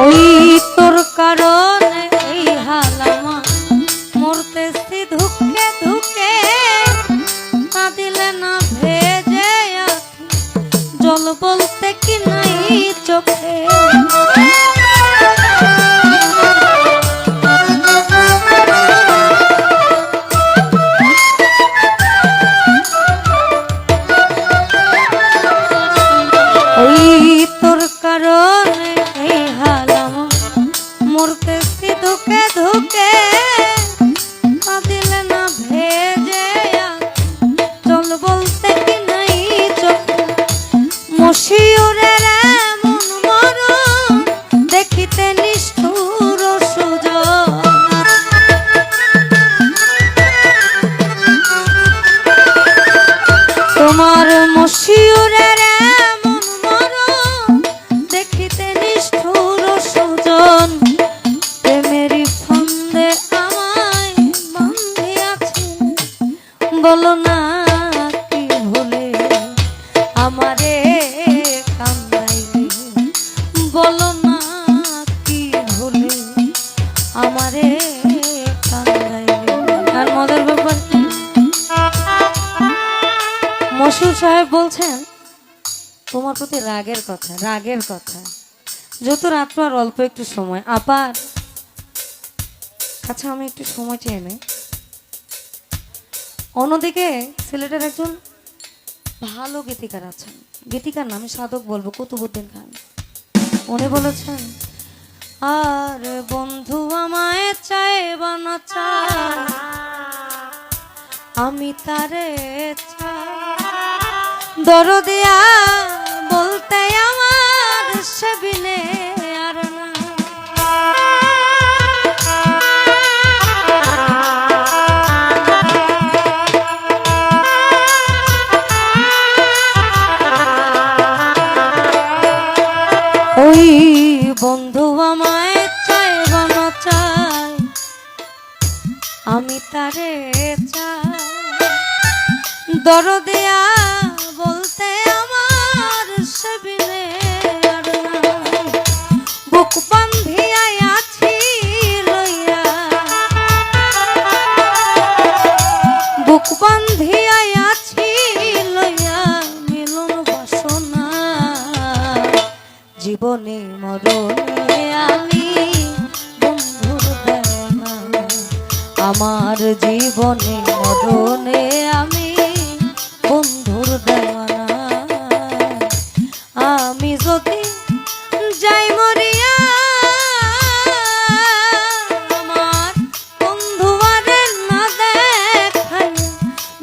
ওই তোর কারণে এই হাল আমার, মরতেছি ধুকে ধুকে, না দিলে না ভেজে আখি, জল বলতে কি নাই চোখে। মরতেছি ধুকে ধুকে, না দিলে না ভেজে চল বলতে কি নাই চোখে। মশিউরের এমন মরণ দেখিতে নিষ্ঠুর সুজন, তোমার মশিউরের এমন মরণ দেখিতে নিষ্ঠুর সুজন। বলো না কি ভুলে আমারে কান্দাইলে, বলো না কি ভুলে আমারে কান্দাইলে। আর মজার ব্যাপার কি, মশিউর সাহেব বলছেন তোমার প্রতি রাগের কথা, রাগের কথা, যত রাত্র আর অল্প একটু সময়, আপার আচ্ছা আমি একটু সময় চেয়ে নেই। অন্যদিকে সিলেটের একজন ভালো গীতিকার আছেন, গীতিকার নামে সাধক বলবো, কুতুবউদ্দিন খান। উনি বলেছেন, আর বন্ধু আমায় চাইবা না চাই, আমি তারে চাই, দরদিয়া বলতে আমার সেবিনে আর না। ওই বন্ধু আমায় চাইবা না চাই, আমি তারে চাই, দরদিয়া বলতে আমার সেবিনে আর না। বুক বান্ধিয়া আছি লইয়া, বুক বান্ধিয়া আছি লইয়া মিলন বাসনা, জীবনে মরণে আমি বন্ধুর দেওয়ানা, আমার জীবনে মরণে আমি বন্ধুর দেওয়ানা। আমি যদি যাই মরিয়া, আমার বন্ধু আরে না দেখাই,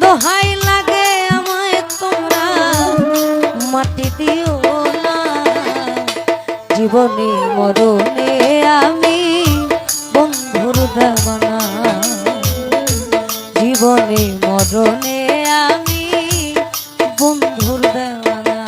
দোহাই লাগে আমায় তোমরা মাটি দিও না, জীবনে মরণে আমি বন্ধুর দেওয়ানা, জীবনে মরণে আমি বন্ধুর দেওয়ানা।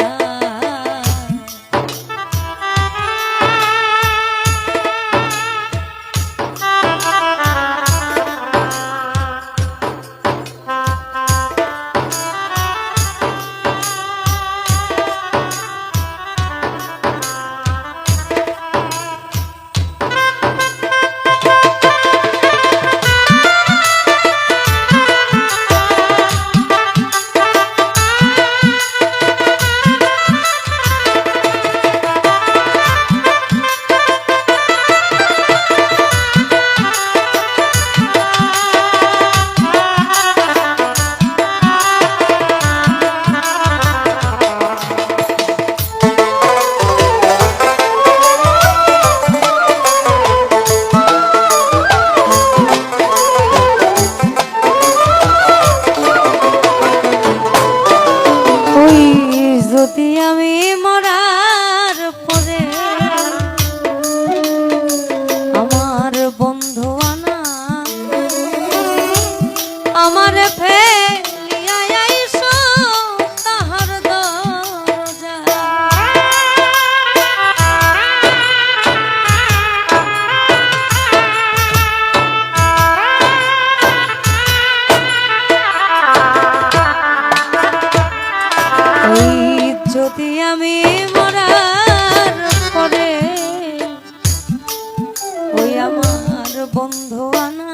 বন্ধু আনা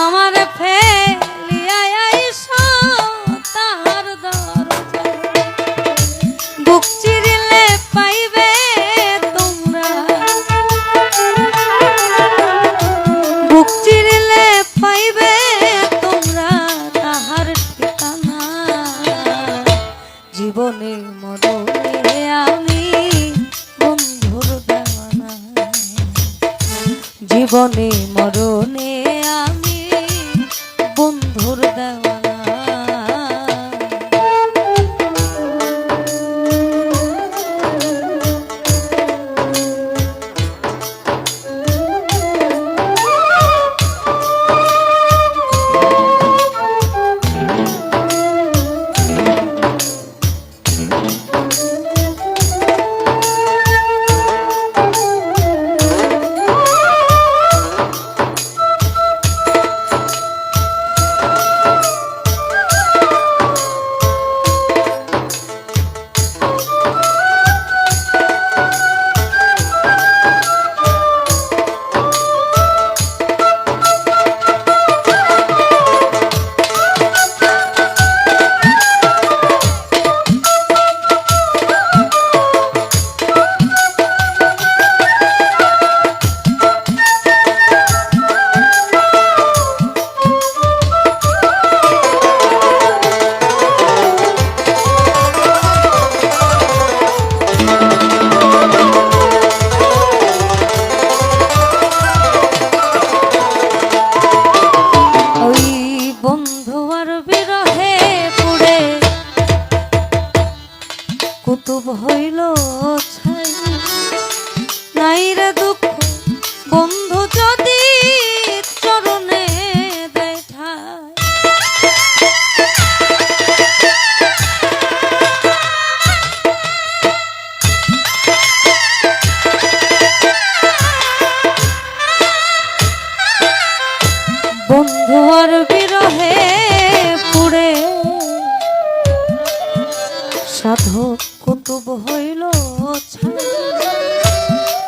আমার ফেলিয়া আইসা তাহার দরজায় বুক চিরিলে পাইবে তোমরা বুক চিরিলে পাইবে তোমরা তাহার ঠিকানা জীবনে মরণে আমি বন্ধুর দেওয়ানা জীবনে মরণে আমি বন্ধুর দেওয়ানা কুতুব হইল ছাই নাই রে দুঃখ বন্ধু যদি চরণে দেয় ঠাই বন্ধু আর বিরহে পুড়ে সাধক কুতুব হইল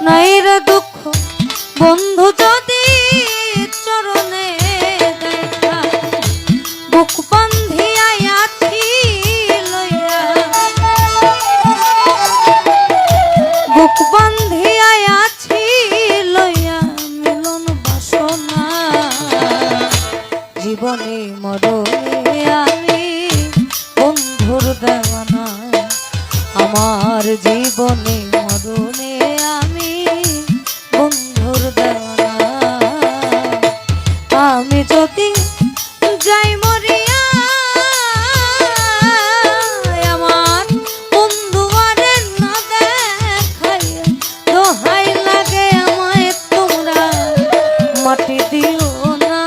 নাই রে দুঃখ বন্ধু যদি চরণে দেখা বুক বান্ধিয়া আছি লইয়া বুক বান্ধিয়া আছি লইয়া মিলন বাসনা জীবনে মরণে আমি বন্ধুর দেওয়ানা আমার জীবনে মরণে আমি বন্ধুর দেওয়ানা আমি যদি যাই মরিয়া আমার বন্ধু আরে না দেখাইয়া দোহাই লাগে আমায় তোমরা মাটি দিও না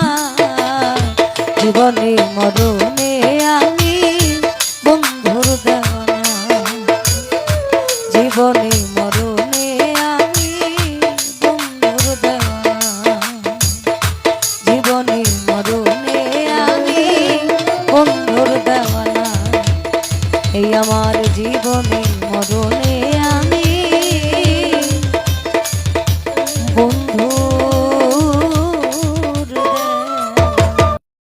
জীবনে মরণে আমি বন্ধুর দেওয়ানা জীবনে মরণে আমি বন্ধুর দেওয়ানা জীবনে মরণে আমি বন্ধুর দেওয়ানা এই আমার জীবনে